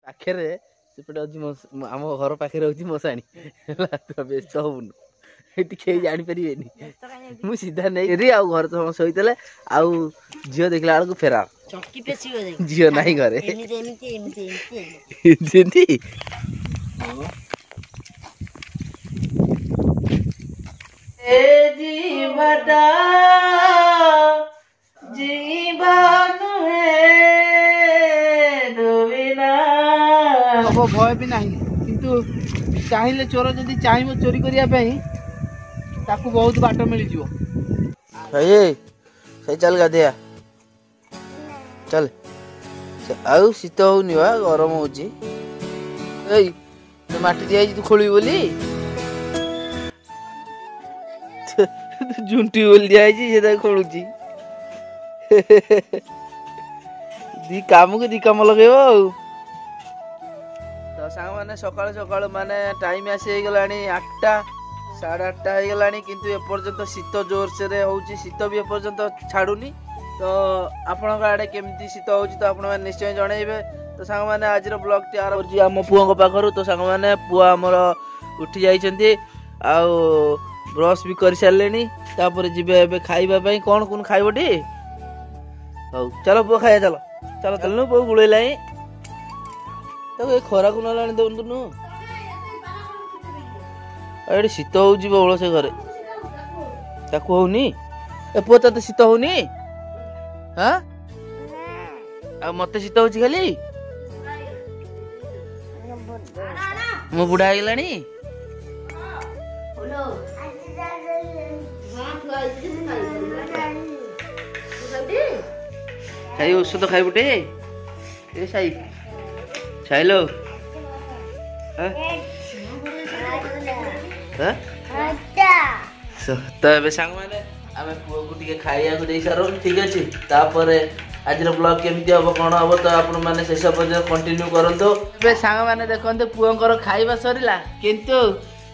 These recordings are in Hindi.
ପାଖରେ ସେପଟେ ଅଛି ଆମ ଘର ପାଖରେ ହଉଛି ମଶାଣି ହେଲା। ତୁ ବ୍ୟସ୍ତ ହବୁନୁ, ଏଠି କେହି ଜାଣିପାରିବେନି। ମୁଁ ସିଧା ନେଇକରି ଆଉ ଘରେ ତ ସମସ୍ତେ ଶୋଇଥିଲେ, ଆଉ ଝିଅ ଦେଖିଲା ବେଳକୁ ଫେରାର। ଝିଅ ନାହିଁ ଘରେ ଯେମିତି ଭୟ ବି ନାହିଁ, କିନ୍ତୁ ଚାହିଁଲେ ଚୋର ଯଦି ଚାହିଁବ ଚୋରି କରିବା ପାଇଁ ତାକୁ ବହୁତ ବାଟ ମିଳିଯିବ। ଚାଲ ଗାଧେଇବା ଚାଲ। ଆଉ ଶୀତ ହଉନି ବା, ଗରମ ହଉଛି। ଏଇ ମାଟି ଦିଆଯାଇଛି ତୁ ଖୋଳିବି ବୋଲି, ଝୁଣ୍ଟି ବୋଲି ଦିଆଯାଇଛି ସେ ତାକୁ ଖୋଳୁଛି। ଦି କାମକୁ ଦି କାମ ଲଗେଇବ ଆଉ। ତ ସାଙ୍ଗମାନେ ସକାଳୁ ସକାଳୁ ମାନେ ଟାଇମ ଆସି ହେଇଗଲାଣି 8ଟା 8:30 ହେଇଗଲାଣି, କିନ୍ତୁ ଏପର୍ଯ୍ୟନ୍ତ ଶୀତ ଜୋରସେରେ ହଉଛି। ଶୀତ ବି ଏପର୍ଯ୍ୟନ୍ତ ଛାଡୁନି। ତ ଆପଣଙ୍କ ଆଡେ କେମିତି ଶୀତ ହଉଛି ତ ଆପଣମାନେ ନିଶ୍ଚୟ ଜଣେଇବେ। ତ ସାଙ୍ଗମାନେ ଆଜିର ବ୍ଲଗଟି ଆରମ୍ଭ କରୁଛି ଆମ ପୁଅଙ୍କ ପାଖରୁ। ତ ସାଙ୍ଗମାନେ ପୁଅ ଆମର ଉଠି ଯାଇଛନ୍ତି, ଆଉ ବ୍ରଶ ବି କରିସାରିଲେଣି। ତାପରେ ଯିବେ ଏବେ ଖାଇବା ପାଇଁ। କଣ ଖାଇବଟି? ହଉ ଚାଲ ପୁଅ ଖାଇବା, ଚାଲ ଚାଲ ଚାଲୁନୁ। ପୁଅ ଗୁଳେଇଲାଣି ତାକୁ, ଏ ଖରାକୁ ନହେଲେ ଆଣି ଦଉନୁ। ଏଠି ଶୀତ ହଉଛି ବହୁଳ ସେ ଘରେ, ତାକୁ ହଉନି। ଏ ପୁଅ ତତେ ଶୀତ ହଉନି? ହଁ ଆଉ ମତେ ଶୀତ ହଉଛି ଖାଲି। ମୁଁ ବୁଢା ହେଇଗଲାଣି। ଖାଇ ଔଷଧ ଖାଇବୁ ଟେ। ଏ ସାଇ ଛାଇଲୋ ତ ଏବେ ସାଙ୍ଗମାନେ ଆମେ ପୁଅକୁ ଟିକେ ଖାଇବାକୁ ଦେଇ ସାରୁ, ଠିକ ଅଛି। ତାପରେ ଆଜିର ବ୍ଲଗ କେମିତି ହବ କଣ ହବ ତ ଆପଣ ମାନେ ଶେଷ ପର୍ଯ୍ୟନ୍ତ କଣ୍ଟିନ୍ୟୁ କରନ୍ତୁ। ଏବେ ସାଙ୍ଗମାନେ ଦେଖନ୍ତୁ ପୁଅଙ୍କର ଖାଇବା ସରିଲା, କିନ୍ତୁ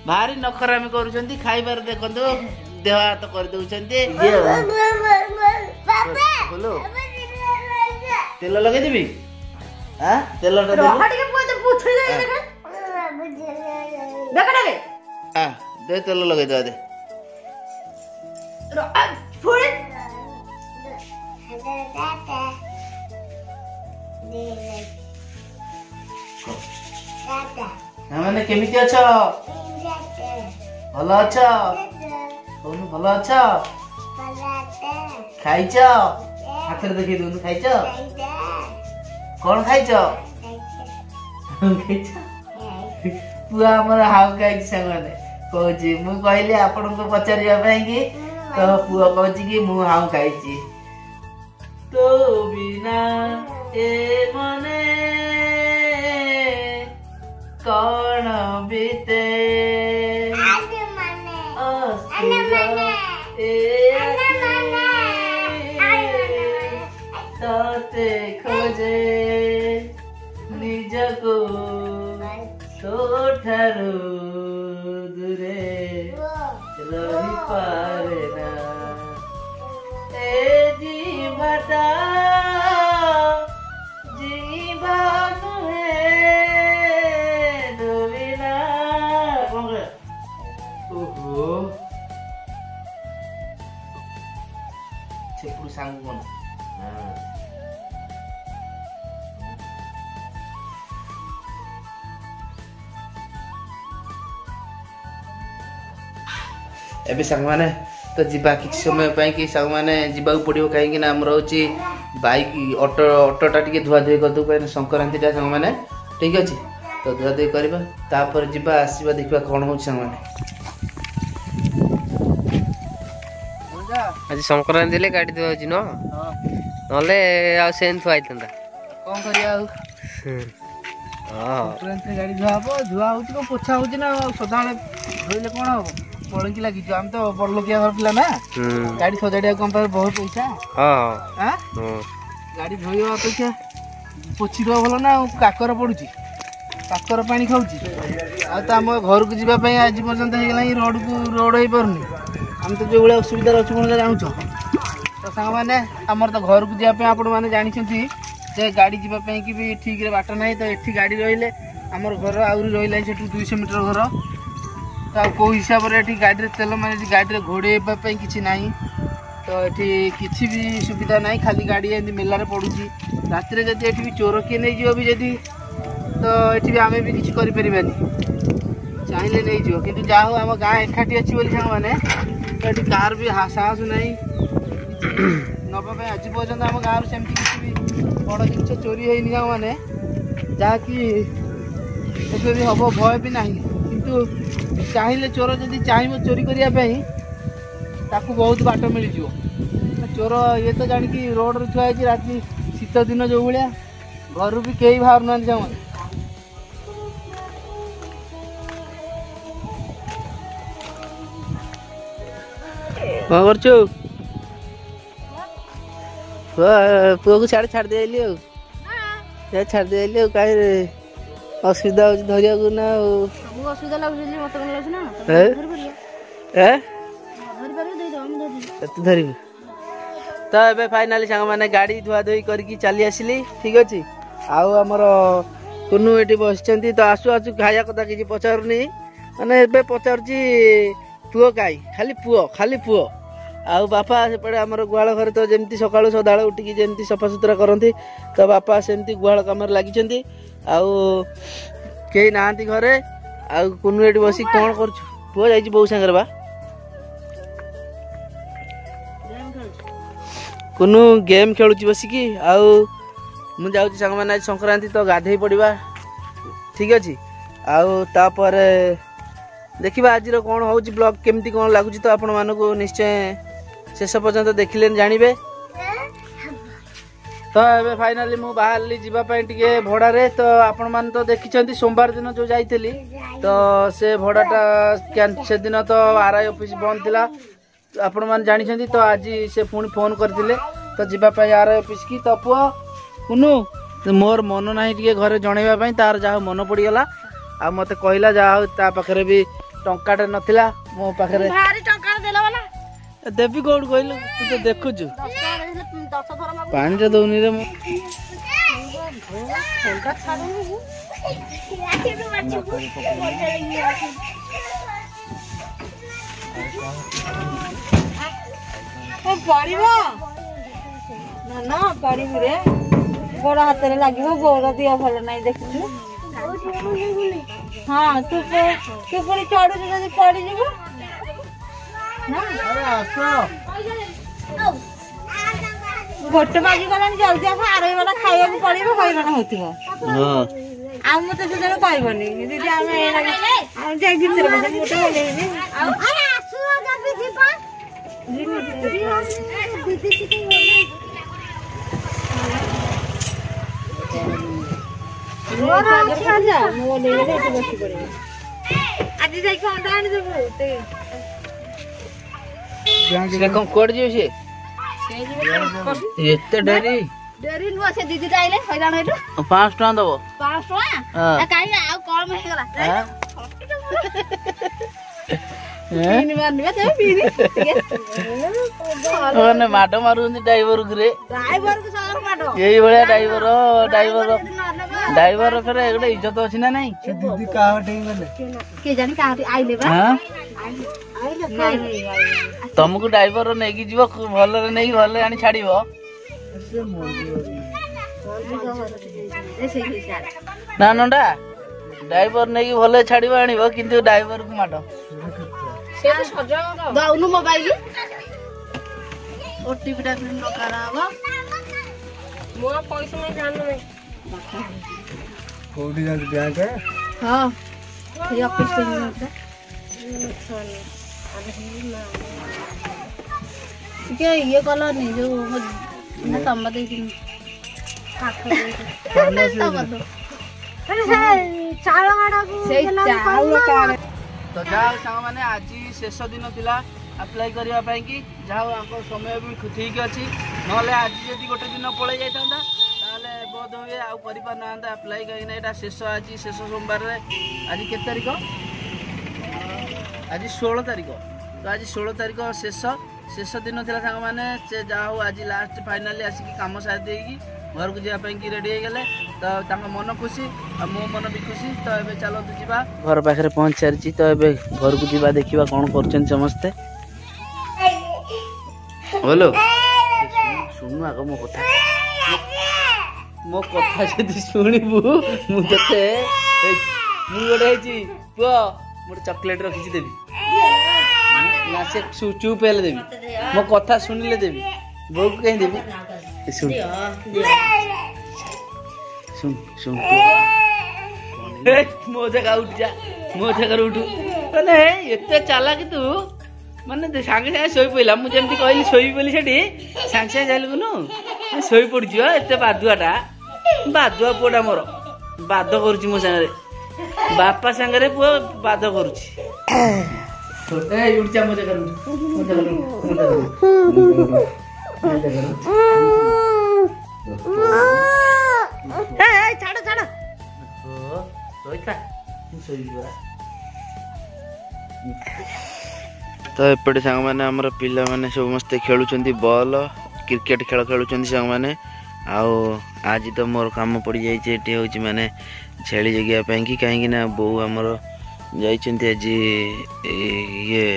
ଭାରି ନଖରାମି କରୁଛନ୍ତି। ଖାଇବାରେ ଦେଖନ୍ତୁ ଦେହ ହାତ କରିଦଉଛନ୍ତି। ତେଲ ଲଗେଇଦେବି, ତେଲ ଦେ, ତେଲ ଲଗେଇଦବା ଦେ। ମାନେ କେମିତି ଅଛ? ଭଲ ଅଛ? କହୁନୁ ଭଲ ଅଛ? ଖାଇଛ? ହାତରେ ଦେଖେଇ ଦଉନୁ। ଖାଇଛ? କଣ ଖାଇଛ? ପୁଅ ଆମର ହାଉ ଖାଇଛି ସାଙ୍ଗମାନେ କହୁଛି। ମୁଁ କହିଲି ଆପଣଙ୍କୁ ପଚାରିବା ପାଇଁ କି, ତ ପୁଅ କହୁଛି କି ମୁଁ ହାଉ ଖାଇଛି। ତୋ ବିନା ଏ ମନେ କଣ ବିତେ, ତତେ ଖୋଜେ ନିଜକୁ ତୋଠାରୁ ଦୂରେ ରହିପାରେ ନା। ଏ ଜୀବଟା ଜୀବା ନୁହେଁ ଦୁବିନା। ଓହୋ ସେପଟୁ ସାଙ୍ଗ କଣ ଏବେ ସାଙ୍ଗମାନେ ତ ଯିବା କିଛି ସମୟ ପାଇଁ କି ସାଙ୍ଗମାନେ ଯିବାକୁ ପଡିବ, କାହିଁକି ନା ଆମର ହଉଛି ବାଇକ୍ ଅଟୋଟା ଟିକେ ଧୁଆଧୁଇ କରିଦେବୁ, କାହିଁକି ସଂକ୍ରାନ୍ତିଟା ସାଙ୍ଗମାନେ, ଠିକ ଅଛି। ତ ଧୁଆଧୁଇ କରିବା, ତାପରେ ଯିବା ଆସିବା ଦେଖିବା କଣ ହଉଛି ସାଙ୍ଗମାନେ। ଆଜି ସଂକ୍ରାନ୍ତି ହେଲେ ଗାଡି ଧୁଆ ହଉଛି ନୁହଁ, ନହେଲେ ଆଉ ସେମିତି ଥୁଆ ହେଇଥାନ୍ତା। କଣ କରିବା ଆଉ, ସଂକ୍ରାନ୍ତିରେ ଗାଡି ଧୁଆ ହବ। ଧୁଆ ହଉଛି କଣ, ପୋଛା ହଉଛି ନା। ଆଉ ସଦାବେଳେ ଧୋଇଲେ କଣ ହବ, ପଳକି ଲାଗିଯିବ। ଆମେ ତ ବଡ ଲୋକିଆ ଘର ପିଲା ନା, ଗାଡି ସଜାଡିବାକୁ ଆମ ପାଖରେ ବହୁତ ପଇସା। ଗାଡି ଧୋଇବା ଅପେକ୍ଷା ପୋଛିଦବା ଭଲ ନା। ଆଉ କାକର ପଡୁଛି, କାକର ପାଣି ଖାଉଛି। ଆଉ ତ ଆମ ଘରକୁ ଯିବା ପାଇଁ ଆଜି ପର୍ଯ୍ୟନ୍ତ ହେଇଗଲାଣି, ରୋଡ ହେଇପାରୁନି। ଆମେ ତ ଯୋଉ ଭଳିଆ ଅସୁବିଧାରେ ଅଛୁ କଣ ଜାଣୁଛ। ତ ସାଙ୍ଗମାନେ ଆମର ତ ଘରକୁ ଯିବା ପାଇଁ ଆପଣ ମାନେ ଜାଣିଛନ୍ତି से गाड़ी जीवाई कि भी ठीक रे बाट ना तो एठी गाड़ी रहिले आमर घर आउरी रहिला सेठू 200 मीटर घर तो कौ हिसाब से एठी गाड़ी तेल मारे गाड़ी घोड़ेबा किसी ना तो एठी किसी भी सुविधा ना खाली गाड़ी एमती मेलार पड़ुची रात जब एठी भी चोर किए नहीं भी जदि तो एठी भी आम भी किसी करें चाहिए नहीं जो कि जहाँ हो आम गाँ एकाठी अच्छी बोली सांग मैंने तो ये कार भी साहस नहीं नवाई आज पर्यटन आम गाँव सेमती किसी भी बड़ जिन चोरी होनी सांग मैंने जहाँकि भी हम भय भी ना किंतु चाहिए चोर जब चाह चोरी करने ताकू बहुत बाट मिल चोर ये तो जान कि रोड रे थुआ राति शीत दिन जो भाया घर भी कई बाहर ना सांग कौन कर पुआ को छाड़ छाड़ दे छाड़ दे कहीं असुविधा हो धरिया को ना असुविधा लगे मत धर तो ए फाइनाली सांग मैंने गाड़ी धुआ धुई करके चली आसली ठीक अच्छे आमर कुनू ये बस तो आसु आसु खाया कथा किसी पचारूनी मैंने पचारुची पुओ काई खाली पुओ आउ बापा सेपटे आमर गुहाल घर तो जमी सका सदा उठिकी जमी सफा सुतरा करती तो बापा सेमती गुहाल कम लगी कई ना घरे आनु ये बस कौन कर पुओ जा बो सागर बा कुनू गेम खेलुची बसिकी आउ सांग मैंने आज संक्रांति तो गाधे पड़ा ठीक अच्छे आउे देखा आज कौन हो ब्लॉग केमती कौन लगुच तो आपण मानक निश्चय शेष पर्यंत देखिले जानवे तो ये फाइनाली मु बाहरली जीवाई टे भड़े तो आपण मान तो देखी सोमवार दिन जो जाइली तो से भड़ाटा से दिन तो आरआई ऑफिस बंद थिला आपण मान जानी तो आज से पुणी फोन करते तो जीवाई आरआई ऑफिस की तो पुआ कुनू मोर मन ना घरे जनवाई तार जहाँ मन पड़गला आ मत कहला जहाँ पाखे भी टंकाटे नथिला मो पाखे देवी कौट कहलु तू तो देखुचु पानी तो दौनी रे गोड़ हाथ में लगे गोड़ दिया भल ना देखु हाँ तू पुणी चढ़ू पड़ गोटे बाजी गला जल्दी आस आरई वाला खाया पड़े हईराण हो मत से कहबनी दीदी आम आज जाइए अंडा आनी देबू कौट जी एते डेरी डेरी नुआ से दीदी आइले हईराण हेटु 5 टका दबो 5 टका काई आ कम हे गला तीन बार निबे ते पीनी ओने माडो मारुंदी ड्राइवर को सर माडो यही बड़े ड्राइवर फिर एगडे इज्जत अछि ना नहीं दीदी का हटे गले के जानी का आइले बा तुमको ड्राइवर नहीं कि जीव भल नहीं भल आनी छाड़ब ना नंडा ड्राइवर नहीं भल छाड़ आण कि ड्राइवर को माड दौनु मोबाइल ओटीपी टा फिल्म लगा मो पैसा में जान नहीं कोडी जा बैंक है हां ये ऑफिस से क्या ये कलर नहीं जो मैं तम्बा दे दी तो जहाँ सांग मैंने आज शेष दिन थिला अप्लाई करने की जहाँ समय भी ठीक अच्छी ना आज जब गोटे दिन पड़े जाता बोध हुए आउ कर अप्लाई कहीं शेष आज शेष सोमवार आज के तारीख आज 16 तारीख तो आज 16 तारीख शेष दिन थिला सांग मैंने से जहाँ आज लास्ट फाइनाली आसिक कम सारी घर को जावाई कि रेडी गले तो मन खुशी आ मो मन भी खुशी तो ये चलतु जा घर पाखे पहुंच सारी तो ये घर को जा देखा कौन कर समस्ते बोलो शुणु आग मो कथा जदि शुणबू मुझे गोटे पुआ मोटे चॉकलेट रखी देवी ना से चुप हेले देवी मो कथा शुणिले देवी बो को कहीं देवी शुण शुण शुण मो जगह उठ जा मो जगह उठू मैंने एत चाला कि तू माने सांगे सांगे शोई पड़ा मुझे कहली शोबी बोली सेठी सांगे सांगे जाइल गुनु शोई पड़ी एत बादुआटा बादुआ पुआटा मोर बाद करुची मो सांगे बापा सांगे पुआ बाद करुची उठा मो जगह छाड़ छाड़ तो एपटे सांग मैंने आमर पिला माने समस्ते खेलुचंती बॉल क्रिकेट खेल खेलुचंती सांग माने आओ आज तो मोर काम पड़ जाइए ये हूँ माने छेली जगिया कि कहीं ना बो आमर जाइंट आज ये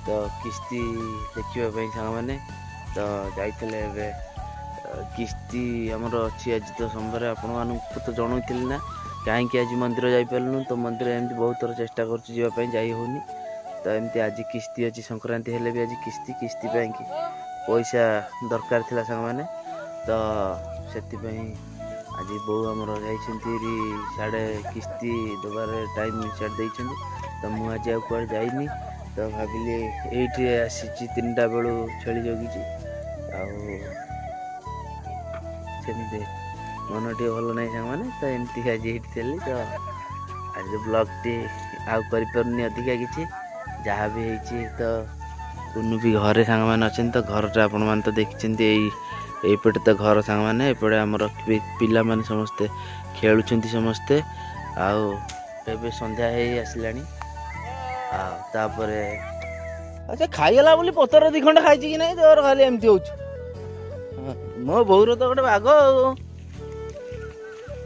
तो किस्ती देखा सांग मैंने तो जाइए किस्ती आमर अच्छी आज तो सोमवार आपण मानक तो जनई ना कहीं आज मंदिर जापरूँ तो मंदिर एमती बहुत थर चेष्टा करवाई जाई होनी तो एमती आज किस्ती अच्छी संक्रांति हेले भी आज किस्ती किस्ती कि पैसा दरकार थिला सांग मैंने तो से आज बो आमर जाड़े किस्ती दबार टाइम साड़ दे तो मुझे आज कुआड़े जाइनी तो भाविली ये आसी 3टा बेलू छेली जगी आमती मन टे भल ना सांग मैंने तो एमती आज ये थी तो आज ब्लॉग टी आउ करनी अधिका कि जहाँ भी होती तो कुनु भी घरे सांग मैंने अच्छे तो घरटा आपण मैंने तो देखते यहीपटे तो घर सांग मैंने एपटे आमर पिला माने समस्ते खेलुंट समस्ते आउ संध्या हो आसला अच्छा खाईगला बोली पतर 2 खंड खाई कि नहीं तोर खाली एमती हो मो बोर तो गोटे बाघ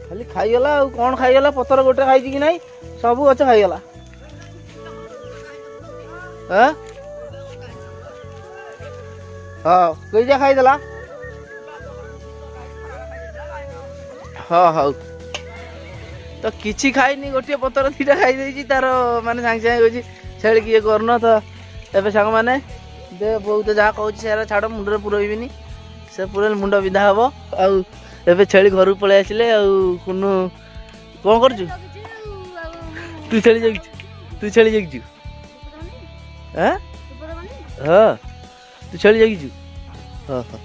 खाली खाईगला कौन खाईगला पतर गोटे खाई कि नहीं सब गच खाईगला हाँ कई जा खाईदेला हाँ हाँ तो किसी खाईनी गोटे पतर 2टा खाई तार माने सांगे सांगे छेड़ किए करन तो एबे सांग माने दे बहुत जहाँ कहूँ से छाड़ मुंडे पुरईबिनी से पुरे मुंड विधा हम आबे छेली घर पलि आसिले कुनु कौन कर तू छेली जगिचु हाँ तू छेली जगिचु हाँ हाँ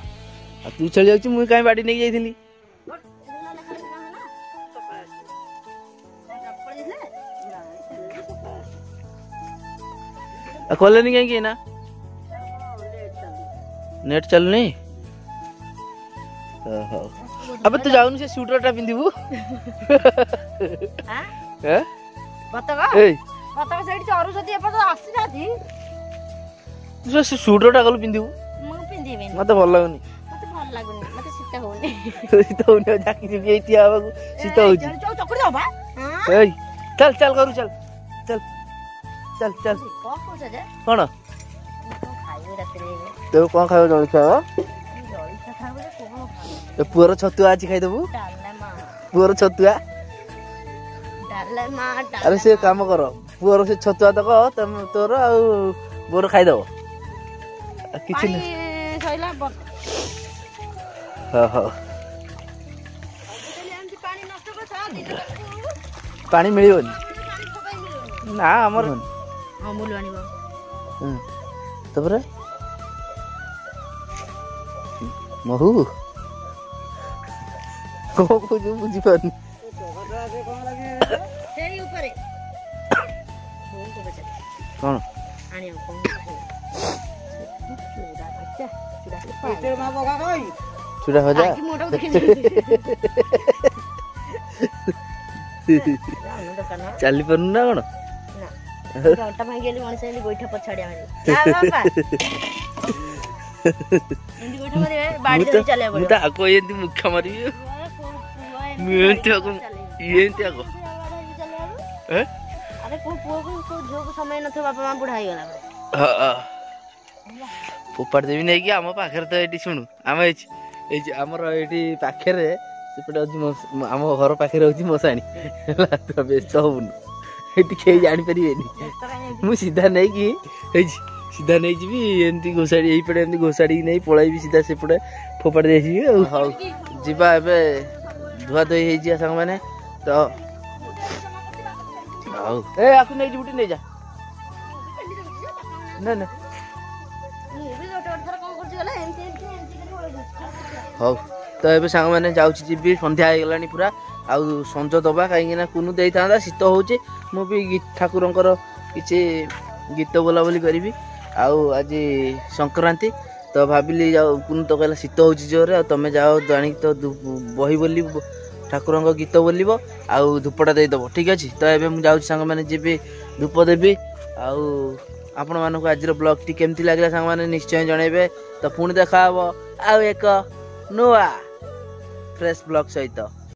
तू छेली जगिचु मुई कहीं बाड़ी नहीं जाइथिली खोलेनी कहीं ना नेट चलुनी अब तू जाऊनी से स्वेटरटा पिंधिबू तू से स्वेटरटा गलु पिंधिबू मते भल लागुनी शीत होनी जाकी जी एठी आबाकू शीत होची चल चल करू चल चल चल चल कौन तो कौन खाओ जलखिया पुअर छतुआ आज खाईदेबू पुअर छतुआ अरे से काम कर पुअर से छतुआ तक तोर आ बोर खाईदेव किसी पानी मिलबनी ना आमर अमूल आनिबो तबरे महू को जो बुझी पानी सेई ऊपरे कोन आनियो कोन चूड़ा भजा चली पारु ना कौन ମୁଁ ତ ଆଗ ଏମିତି ମୁଖା ମାରିବି ମୁଁ ଏମିତି ଆଗ ଏମିତି ଆଗ ଫୋପାଡ଼ି ଦେବି ନେଇକି ଆମ ପାଖରେ ତ ଏଇଠି ଶୁଣୁ ଆମେ ଏଇ ଆମର ଏଇଠି ପାଖରେ ସେପଟେ ଅଛି ଆମ ଘର ପାଖରେ ହଉଛି ମଶାଣି ହେଲା ତୁ ବ୍ୟସ୍ତ ହବୁନୁ ଏଠି କେହି ଜାଣିପାରିବେନି ମୁଁ ସିଧା ନେଇକି ହେଇଛି ସିଧା ନେଇଯିବି ଏମିତି ଘୋଷାଡ଼ି ଏଇପଟେ ଏମିତି ଘୋଷାଡ଼ିକି ନେଇ ପଳାଇବି ସିଧା ସେପଟେ ଫୋପାଡ଼ି ଦେଇଯିବି ଆଉ ହଉ ଯିବା ଏବେ ଧୁଆ ଧୋଇ ହେଇଯିବା ସାଙ୍ଗମାନେ ତ ହଉ ଏ ଆକୁ ନେଇଯିବୁ ଟିକେ ନେଇଯା ନା ନା ହଉ ତ ଏବେ ସାଙ୍ଗମାନେ ଯାଉଛି ଯିବି ସନ୍ଧ୍ୟା ହେଇଗଲାଣି ପୁରା ଆଉ ସଞ୍ଜ ଦବା କାହିଁକି ନା କୁନୁ ଦେଇଥାନ୍ତା ଶୀତ ହଉଛି ମୁଁ ବି ଠାକୁରଙ୍କର କିଛି ଗୀତ ବୋଲାବୋଲି କରିବି ଆଉ ଆଜି ସଂକ୍ରାନ୍ତି ତ ଭାବିଲି ଯାଉ କୁନୁ ତ କହିଲା ଶୀତ ହଉଛି ଜୋରରେ ଆଉ ତମେ ଯାଅ ଜାଣିକି ତ ବହି ବୋଲି ଠାକୁରଙ୍କ ଗୀତ ବୋଲିବ ଆଉ ଧୂପଟା ଦେଇଦବ ଠିକ ଅଛି ତ ଏବେ ମୁଁ ଯାଉଛି ସାଙ୍ଗମାନେ ଯିବି ଧୂପ ଦେବି ଆଉ ଆପଣମାନଙ୍କୁ ଆଜିର ବ୍ଲଗଟି କେମିତି ଲାଗିଲା ସାଙ୍ଗମାନେ ନିଶ୍ଚୟ ଜଣେଇବେ ତ ପୁଣି ଦେଖା ହବ ଆଉ ଏକ ନୂଆ ଫ୍ରେଶ ବ୍ଲଗ ସହିତ।